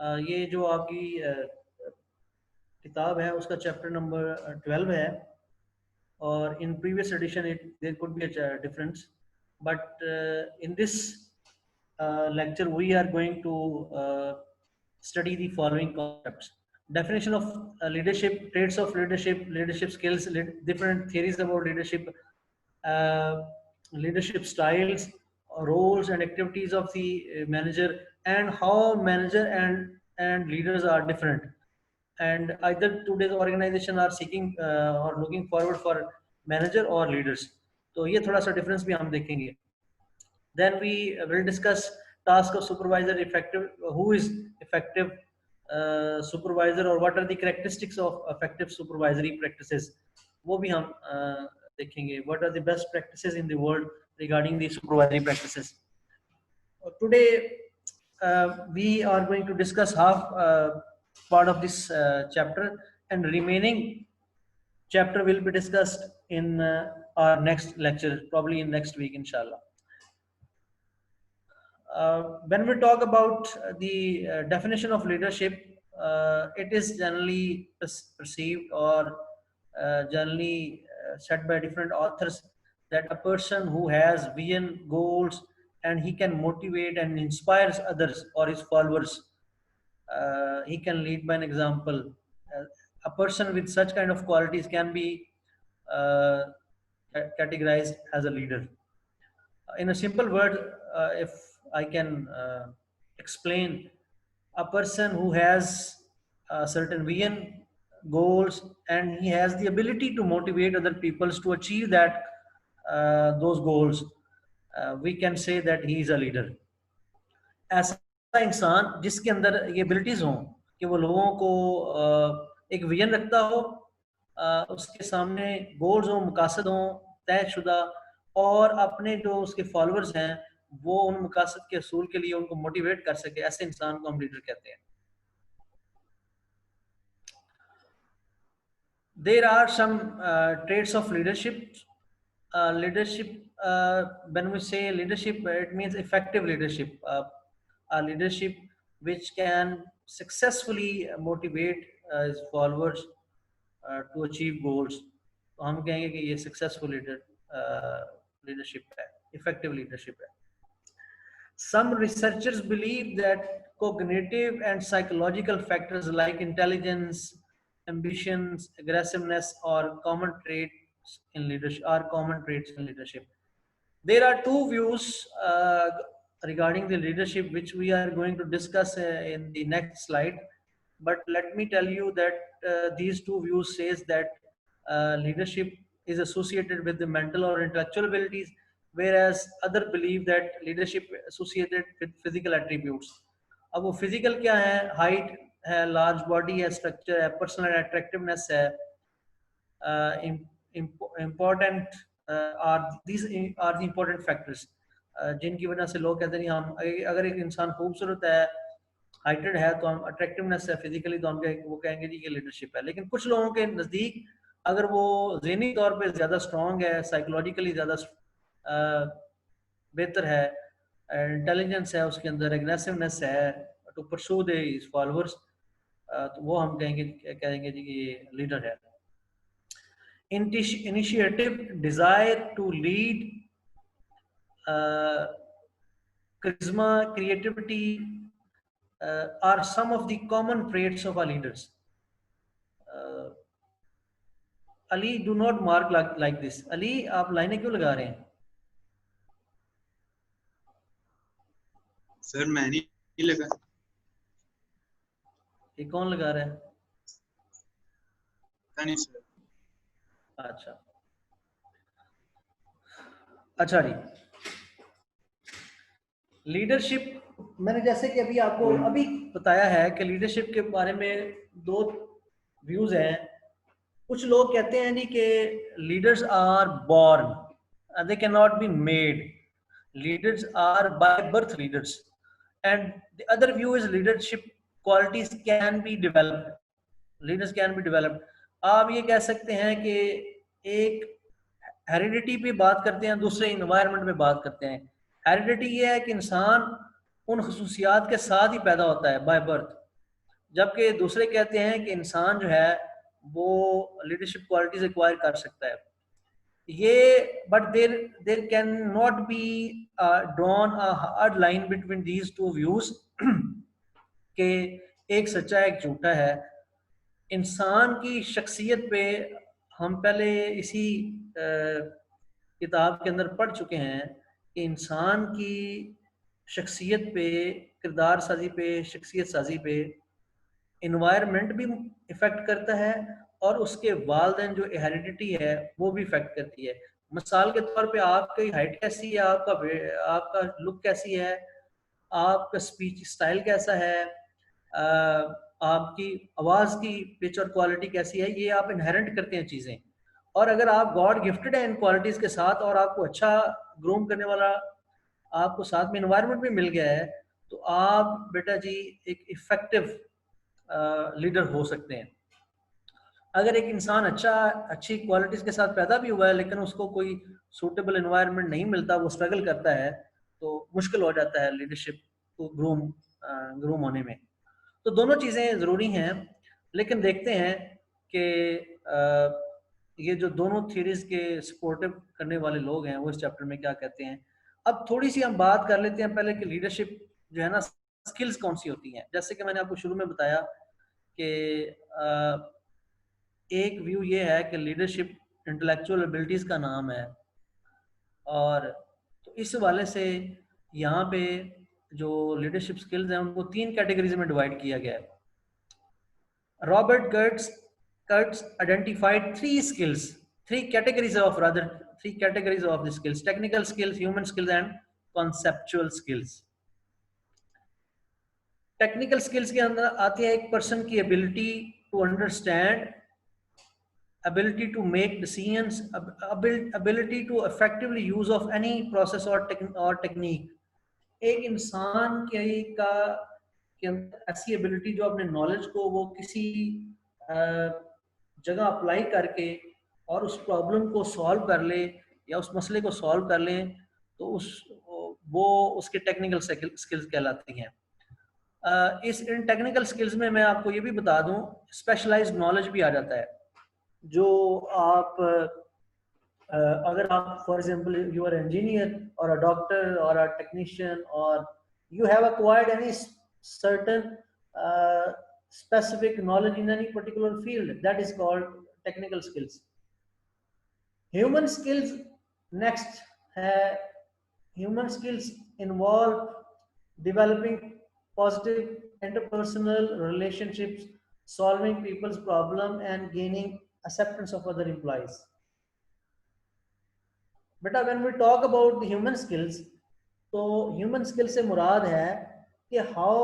ये जो आपकी किताब है उसका चैप्टर नंबर 12 है, और in previous edition there could be a difference, but in this lecture we are going to study the following concepts: definition of leadership, traits of leadership, leadership skills, different theories about leadership, uh, leadership styles, roles and activities of the manager, and how manager and leaders are different, and either today's organization are seeking or looking forward for manager or leaders. तो ये थोड़ा सा difference भी हम देखेंगे. Then we will discuss task of supervisor, effective, who is effective supervisor, or what are the characteristics of effective supervisory practices. वो भी हम देखेंगे. What are the best practices in the world regarding the supervisory practices. Today we are going to discuss half part of this chapter, and remaining chapter will be discussed in our next lecture, probably in next week, inshallah. When we talk about the definition of leadership, it is generally perceived or generally said by different authors that a person who has vision, goals, and he can motivate and inspires others or his followers. He can lead by an example. A person with such kind of qualities can be uh, categorized as a leader. In a simple word, if I can explain, a person who has a certain vision, goals, and he has the ability to motivate other people to achieve that those goals, we can say that he is a leader. ऐसा इंसान जिसके अंदर ये abilities हों कि वो लोगों को एक विजन रखता हो, उसके सामने गोल्स हों, मकासद हों तयशुदा, और अपने जो उसके फॉलोअर्स हैं वो उन मकासद के असूल के लिए उनको मोटिवेट कर सके, ऐसे इंसान को हम लीडर कहते हैं. There are some traits of leadership. When we say leadership, it means effective leadership. A leadership which can successfully motivate his followers to achieve goals. तो हम कहेंगे कि ये successful leadership है, effective leadership है. Some researchers believe that cognitive and psychological factors like intelligence, ambitions, aggressiveness are common traits in leadership. There are two views regarding the leadership which we are going to discuss in the next slide. But let me tell you that these two views says that leadership is associated with the mental or intellectual abilities, whereas other believe that leadership associated with physical attributes. अब वो physical क्या है? Height है, large body है, structure है, personal attractiveness है. Important these are the important factors जिनकी वजह से लोग कहते हैं हम अगर एक इंसान खूबसूरत है, हाइटेड है, तो हम अट्रैक्टिवनेस है फिजिकली, तो हम वो कहेंगे जी कि लीडरशिप है. लेकिन कुछ लोगों के नज़दीक अगर वो ज़हनी तौर पे ज़्यादा स्ट्रॉन्ग है, साइकोलॉजिकली ज़्यादा बेहतर है, इंटेलिजेंस है उसके अंदर, एग्रेसिवनेस है टू परसू द फॉलोअर्स, तो वो हम कहेंगे जी कि ये लीडर है. Initiative, desire to lead, charisma, creativity are some of the common traits of our leaders. Ali, do not mark like this. Ali, आप लाइनें क्यों लगा रहे हैं? सर मैं नहीं लगा. ये कौन लगा रहा है? नहीं सर. अच्छा जी. लीडरशिप, मैंने जैसे कि अभी आपको अभी बताया है कि लीडरशिप के बारे में दो व्यूज हैं. कुछ लोग कहते हैं जी कि leaders are born, they can not be made. Leaders are by birth leaders, and the other view is leadership qualities can be developed. Leaders can be developed. आप ये कह सकते हैं कि एक हेरिडिटी पे बात करते हैं, दूसरे इन्वायरमेंट पे बात करते हैं. हेरिडिटी ये है कि इंसान उन खसूसियात के साथ ही पैदा होता है बाय बर्थ, जबकि दूसरे कहते हैं कि इंसान जो है वो लीडरशिप क्वालिटीज एक्वायर कर सकता है। ये but there there can not be drawn a hard line between these two views कि एक सच्चा एक झूठा है। इंसान की शख्सियत पे हम पहले इसी किताब के अंदर पढ़ चुके हैं कि इंसान की शख्सियत पे, किरदार साजी पे, शख्सियत साजी पे इन्वायरमेंट भी इफ़ेक्ट करता है और उसके वालिदैन जो हेरिडिटी है वो भी इफ़ेक्ट करती है। मिसाल के तौर पे आपकी हाइट कैसी है, आपका लुक कैसी है, आपका स्पीच स्टाइल कैसा है, आपकी आवाज़ की पिच और क्वालिटी कैसी है, ये आप इनहेरेंट करते हैं चीज़ें। और अगर आप गॉड गिफ्टेड हैं इन क्वालिटीज़ के साथ और आपको अच्छा ग्रूम करने वाला आपको साथ में इन्वायरमेंट भी मिल गया है, तो आप बेटा जी एक इफ़ेक्टिव लीडर हो सकते हैं। अगर एक इंसान अच्छी क्वालिटीज़ के साथ पैदा भी हुआ है लेकिन उसको कोई सूटेबल इन्वायरमेंट नहीं मिलता, वो स्ट्रगल करता है, तो मुश्किल हो जाता है लीडरशिप को ग्रूम होने में। तो दोनों चीज़ें ज़रूरी हैं, लेकिन देखते हैं कि ये जो दोनों थ्योरीज के सपोर्टिव करने वाले लोग हैं वो इस चैप्टर में क्या कहते हैं। अब थोड़ी सी हम बात कर लेते हैं पहले कि लीडरशिप जो है ना, स्किल्स कौन सी होती हैं। जैसे कि मैंने आपको शुरू में बताया कि एक व्यू ये है कि लीडरशिप इंटेलेक्चुअल एबिलिटीज़ का नाम है, और तो इस वाले से यहाँ पे जो लीडरशिप स्किल्स हैं उनको 3 कैटेगरीज में डिवाइड किया गया है। Robert Kurtz identified three categories of the skills: technical skills, human skills, and conceptual skills. Technical skills के अंदर आती है एक पर्सन की ability to understand, ability to make decisions, ability to effectively use of any process or technique. एक इंसान के अंदर ऐसी एबिलिटी जो अपने नॉलेज को वो किसी जगह अप्लाई करके और उस प्रॉब्लम को सॉल्व कर ले या उस मसले को सॉल्व कर ले, तो वो उसके टेक्निकल स्किल्स कहलाती हैं। इस इन टेक्निकल स्किल्स में मैं आपको ये भी बता दूं, स्पेशलाइज्ड नॉलेज भी आ जाता है। जो आप अगर आप for example you are engineer और अ डॉक्टर और अ टेक्नीशियन और you have acquired any certain specific knowledge in any particular field, that is called technical skills. Human skills next human skills involve developing positive interpersonal relationships, solving people's problem, and gaining acceptance of other employees. बेटा when we talk about the human skills, तो human skills से मुराद है कि how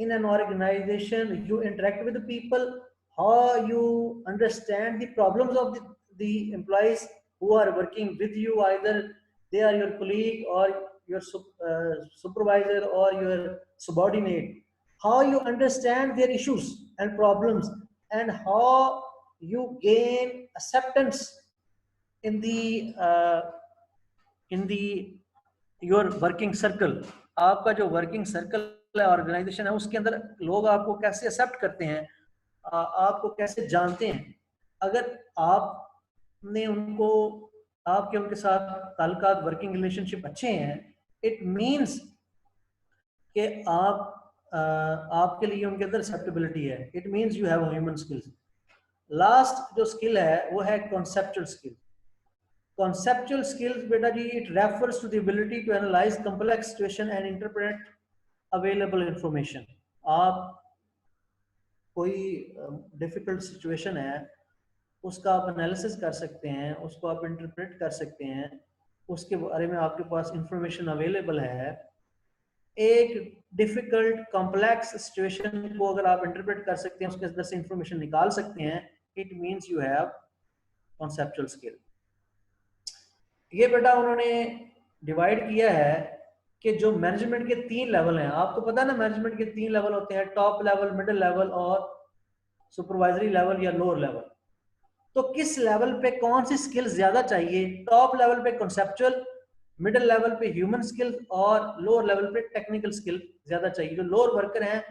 in an organization you interact with the people, how you understand the problems of the employees who are working with you, either they are your colleague or your supervisor or your subordinate, how you understand their issues and problems, and how you gain acceptance in the your working circle. आपका जो working circle है, organisation है, उसके अंदर लोग आपको कैसे accept करते हैं, आपको कैसे जानते हैं। अगर आपने उनको आपके उनके साथ ताल्लुकात वर्किंग रिलेशनशिप अच्छे हैं, इट मीन्स कि आपके लिए उनके अंदर एक्सेप्टेबिलिटी है, it means you have human skills. Last जो स्किल है वो है conceptual skill. Conceptual skills, beta ji, it refers to the ability to analyze complex situation and interpret available information. आप कोई डिफिकल्ट सिचुएशन है, उसका आप एनालिसिस कर सकते हैं, उसको आप इंटरप्रेट कर सकते हैं, उसके बारे में आपके पास इंफॉर्मेशन अवेलेबल है। एक डिफिकल्ट कॉम्प्लेक्स सिचुएशन को अगर आप इंटरप्रेट कर सकते हैं, उसके अंदर से इंफॉर्मेशन निकाल सकते हैं, it means you have conceptual skill. ये बेटा उन्होंने डिवाइड किया है कि जो मैनेजमेंट के 3 लेवल हैं, आपको पता है ना मैनेजमेंट के 3 लेवल होते हैं, टॉप लेवल, मिडिल लेवल और सुपरवाइजरी लेवल या लोअर लेवल। तो किस लेवल पे कौन सी स्किल्स ज्यादा चाहिए? टॉप लेवल पे कॉन्सेप्चुअल, मिडिल लेवल पे ह्यूमन स्किल्स और लोअर लेवल पे टेक्निकल स्किल ज्यादा चाहिए। जो लोअर वर्कर हैं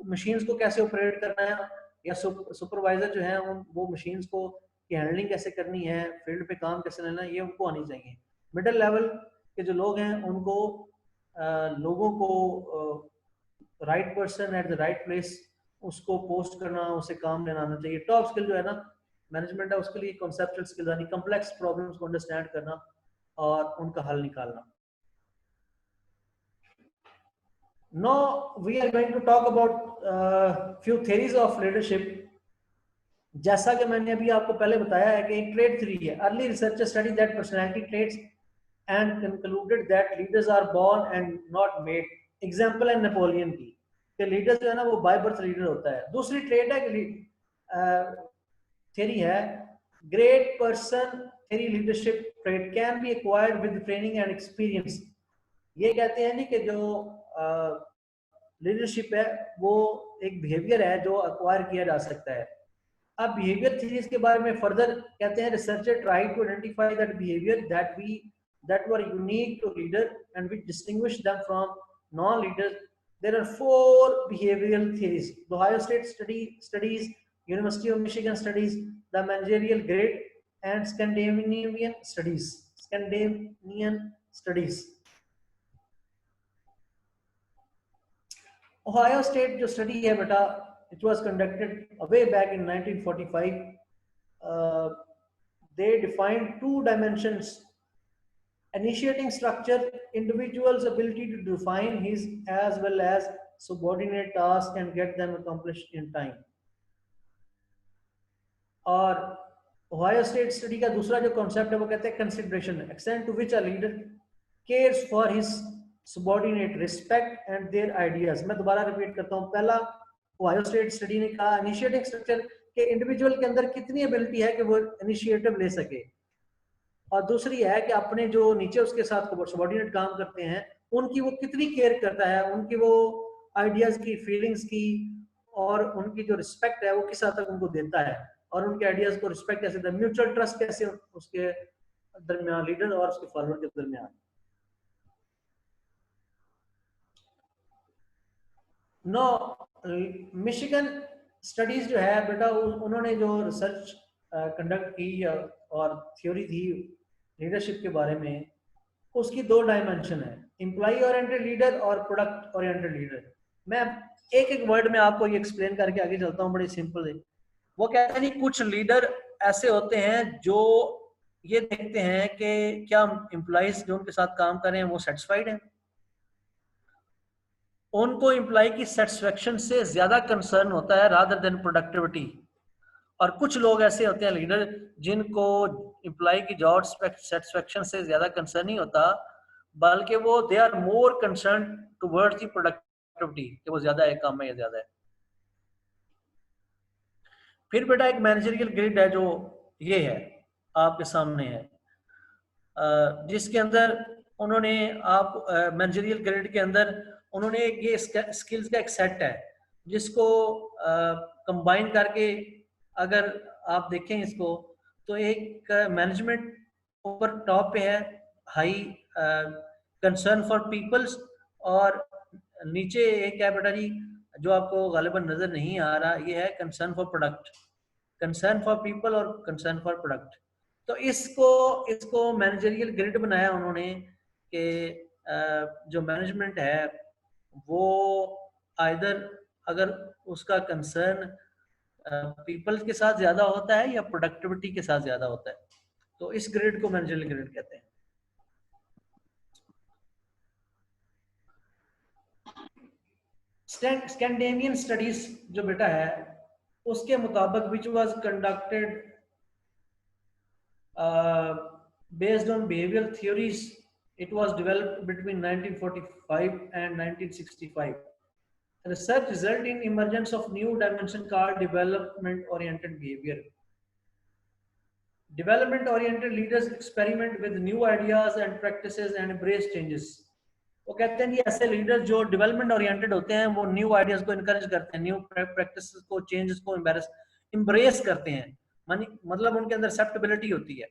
मशीन्स को कैसे ऑपरेट करना है, या सुपरवाइजर जो है वो मशीन्स को की हैंडलिंग कैसे करनी है, फील्ड पे काम कैसे लेना है, ये उनको आनी चाहिए। मिडिल लेवल के जो लोग हैं उनको लोगों को right person at the right place उसको पोस्ट करना, उसे काम लेना आना चाहिए। टॉप स्किल जो है ना मैनेजमेंट है उसके लिए कॉन्सेप्चुअल स्किल यानी कॉम्प्लेक्स प्रॉब्लम्स को अंडरस्टैंड करना और उनका हल निकालना। Now we are going to talk about few theories of leadership। जैसा कि मैंने अभी आपको पहले बताया है कि एक ट्रेड थ्री है, early researcher study that personality traits and concluded that leaders are born and not made. Example है नेपोलियन की कि लीडर जो है ना वो बाय बर्थ लीडर होता है। दूसरी ट्रेड है कि थ्योरी है great person theory leadership trade can be acquired with training and experience. ये कहते हैं नहीं कि जो लीडरशिप है वो एक बिहेवियर है जो एक्वायर किया जा सकता है। अब बिहेवियर थ्योरीज के बारे में फर्दर कहते हैं researcher try to identify that behaviour that were unique to leader and which distinguish them from non-leaders. There are 4 behavioral theories: the Ohio State studies, University of Michigan studies, the managerial grade, and Scandinavian studies. Ohio State जो study है बेटा, it was conducted way back in 1945. They defined 2 dimensions: initiating structure, individual's ability to define his as well as subordinate tasks and get them accomplished in time. और Ohio state study का दूसरा जो concept है वो कहते हैं consideration, extend to which a leader cares for his subordinate, respect and their ideas. मैं दोबारा रिपीट करता हूँ। पहला ओहायो स्टेट स्टडी ने कहा इनिशिएटिंग स्ट्रक्चर के इंडिविजुअल के अंदर कितनी एबिलिटी है कि वो इनिशिएटिव ले सके, और दूसरी है कि अपने जो नीचे उसके साथ सबॉर्डिनेट काम करते हैं उनकी वो कितनी केयर करता है, उनकी वो आइडियाज की, फीलिंग्स की और उनकी जो रिस्पेक्ट है वो किस हद तक उनको देता है, और उनके आइडियाज को रिस्पेक्ट कैसे देता है, म्यूचुअल ट्रस्ट कैसे उसके दरमियान, लीडर और उसके फॉलोअर के दरमियान। नो मिशिगन स्टडीज जो है बेटा उन्होंने जो रिसर्च कंडक्ट की और थ्योरी दी लीडरशिप के बारे में, उसकी 2 डायमेंशन है, एम्प्लॉय ओरिएंटेड लीडर और प्रोडक्ट ओरिएंटेड लीडर। मैं एक एक वर्ड में आपको ये एक्सप्लेन करके आगे चलता हूँ, बड़ी सिंपल है। वो कहते हैं नहीं कुछ लीडर ऐसे होते हैं जो ये देखते हैं कि क्या एम्प्लॉइज जो उनके साथ काम कर रहे हैं वो सेटिस्फाइड हैं, उनको एम्प्लॉय की सेटिस्फेक्शन से ज्यादा कंसर्न होता है रादर देन प्रोडक्टिविटी। और कुछ लोग ऐसे होते हैं लीडर जिनको एम्प्लॉय की जॉब सेटिस्फेक्शन से ज्यादा कंसर्न नहीं होता, बल्कि वो they are more concern towards the productivity कि वो ज्यादा है, काम में या ज्यादा है। फिर बेटा एक मैनेजरियल ग्रिड है जो ये है आपके सामने है, जिसके अंदर उन्होंने आप मैनेजरियल ग्रिड के अंदर उन्होंने ये स्किल्स का एक सेट है जिसको कंबाइन करके अगर आप देखें इसको तो एक मैनेजमेंट ऊपर टॉप पे है, हाई कंसर्न फॉर पीपल्स, और नीचे एक है बेटा जी जो आपको गालिबन नजर नहीं आ रहा, ये है concern for product, concern for people और कंसर्न फॉर प्रोडक्ट। तो इसको मैनेजरियल ग्रिड बनाया उन्होंने कि जो मैनेजमेंट है वो आइदर अगर उसका कंसर्न पीपल के साथ ज्यादा होता है या प्रोडक्टिविटी के साथ ज्यादा होता है, तो इस ग्रिड को मैनेजरियल ग्रिड कहते हैं। स्कैंडिनेवियन स्टडीज जो बेटा है उसके मुताबिक which was conducted based on behavioral theories, it was developed between 1945 and 1965. Research resulted in emergence of new dimension called development oriented behavior. Development oriented leaders experiment with new ideas and practices and embrace changes. वो कहते हैं ऐसे leader जो development oriented होते हैं वो new ideas को encourage करते हैं, न्यू प्रैक्टिस को, चेंजेस को एम्ब्रेस करते हैं, मतलब उनके अंदर एक्सेप्टेबिलिटी होती है।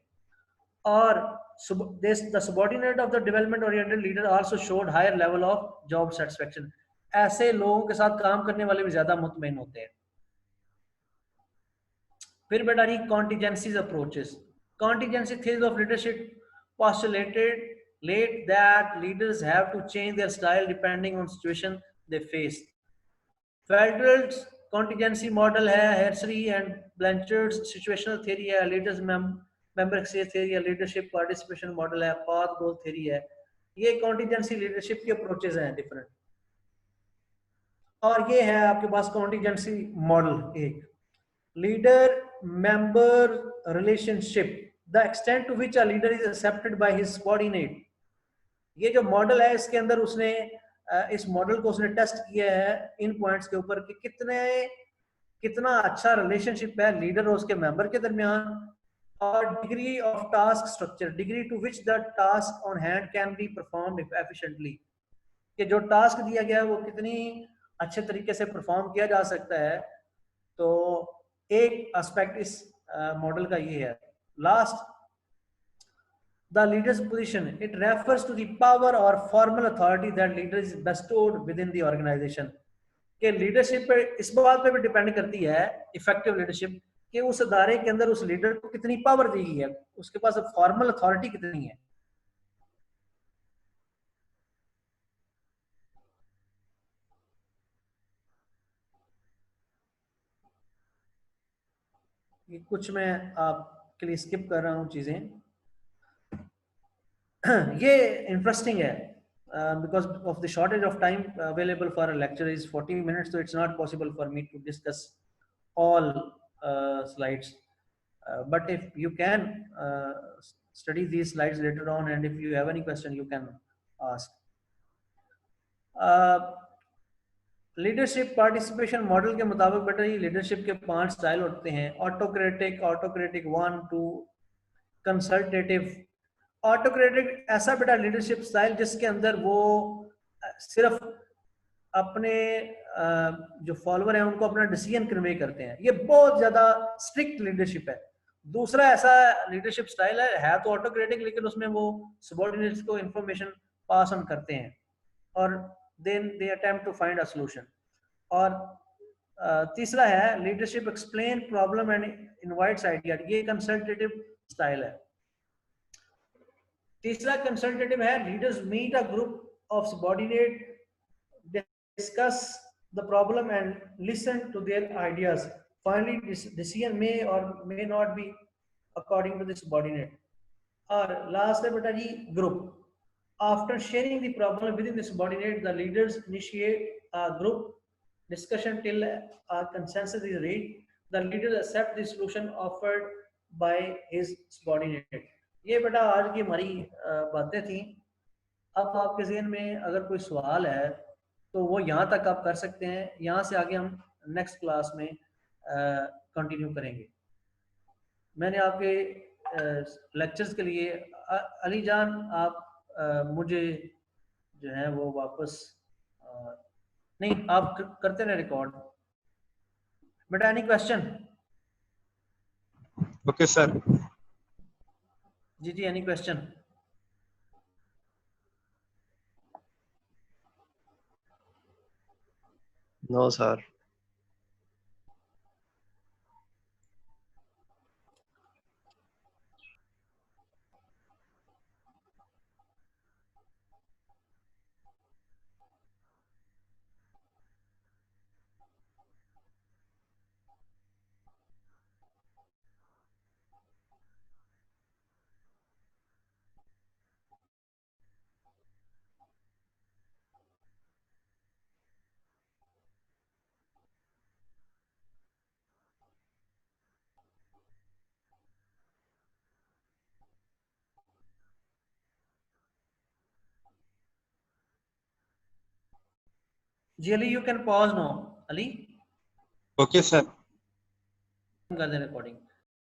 और the subordinate of the development oriented leader also showed higher level of job satisfaction. ऐसे लोगों के साथ काम करने वाले भी ज्यादा मुतमईन होते हैं। फिर बेटा जी contingencies approaches. Contingency theory of leadership postulated late that leaders have to change their style depending on situation they face. Felder's contingency model है, Hersey and Blanchard's situational theory है, leaders member exchange theory है, leadership participation model है, path goal theory है। ये contingency leadership के approaches हैं different। और ये है आपके पास contingency model एक leader member relationship, the extent to which a leader is accepted by his subordinate। ये जो मॉडल है इसके अंदर उसने इस मॉडल को उसने टेस्ट किया है इन पॉइंट्स के ऊपर कि कितना अच्छा रिलेशनशिप है लीडर और उसके मेंबर के दरमियान, और degree of task structure, degree to which the task on hand can be performed efficiently, कि जो टास्क दिया गया है वो कितनी अच्छे तरीके से परफॉर्म किया जा सकता है। तो एक एस्पेक्ट इस मॉडल का ये है। Last, the leader's position, it refers to the power or formal authority that leader is bestowed within the organization। कि लीडरशिप पे इस बात पे भी डिपेंड करती है इफेक्टिव लीडरशिप कि उस अदारे के अंदर उस लीडर को कितनी पावर दी गई है, उसके पास फॉर्मल अथॉरिटी कितनी है। ये कुछ मैं आपके लिए स्किप कर रहा हूँ चीजें। ये इंटरेस्टिंग है because of the shortage of time available for a lecture is 40 minutes, so it's not possible for me to discuss all slides, but if you can study these slides later on and if you have any question you can ask। Leadership participation model के मुताबिक बेटा ये leadership के 5 style होते हैं। Autocratic 1, 2, consultative. Autocratic ऐसा बेटा leadership style जिसके अंदर वो सिर्फ अपने जो फॉलोअर हैं उनको अपना डिसीजन कन्वे करते हैं, ये बहुत ज्यादा स्ट्रिक्ट लीडरशिप है। दूसरा ऐसा लीडरशिप स्टाइल है तो ऑटोक्रेटिक, लेकिन उसमें वो सबॉर्डिनेट्स को इंफॉर्मेशन पास ऑन करते हैं और then they attempt to find a solution. और तीसरा है leadership explain problem and invites idea, ये कंसल्टेटिव स्टाइल है। तीसरा कंसल्टेटिव है leaders meet a group of subordinate, discuss the problem and listen to their ideas, finally decision may or may not be according to the subordinate। और last है बेटा जी group. after sharing the problem within the subordinate, the leaders initiate a group discussion till a consensus is reached, the leaders accept the solution offered by his subordinate। ये बेटा आज की हमारी बातें थी। अब आपके ज़हन में अगर कोई सवाल है तो वो यहाँ तक आप कर सकते हैं, यहाँ से आगे हम नेक्स्ट क्लास में कंटिन्यू करेंगे। मैंने आपके लेक्चर्स के लिए अली जान आप मुझे जो है वो वापस नहीं आप करते रहे रिकॉर्ड। बेटा एनी क्वेश्चन? Okay sir. जी एनी क्वेश्चन? No sir. जी Ali you can pause no. Ali okay sir. कर दे रिकॉर्डिंग।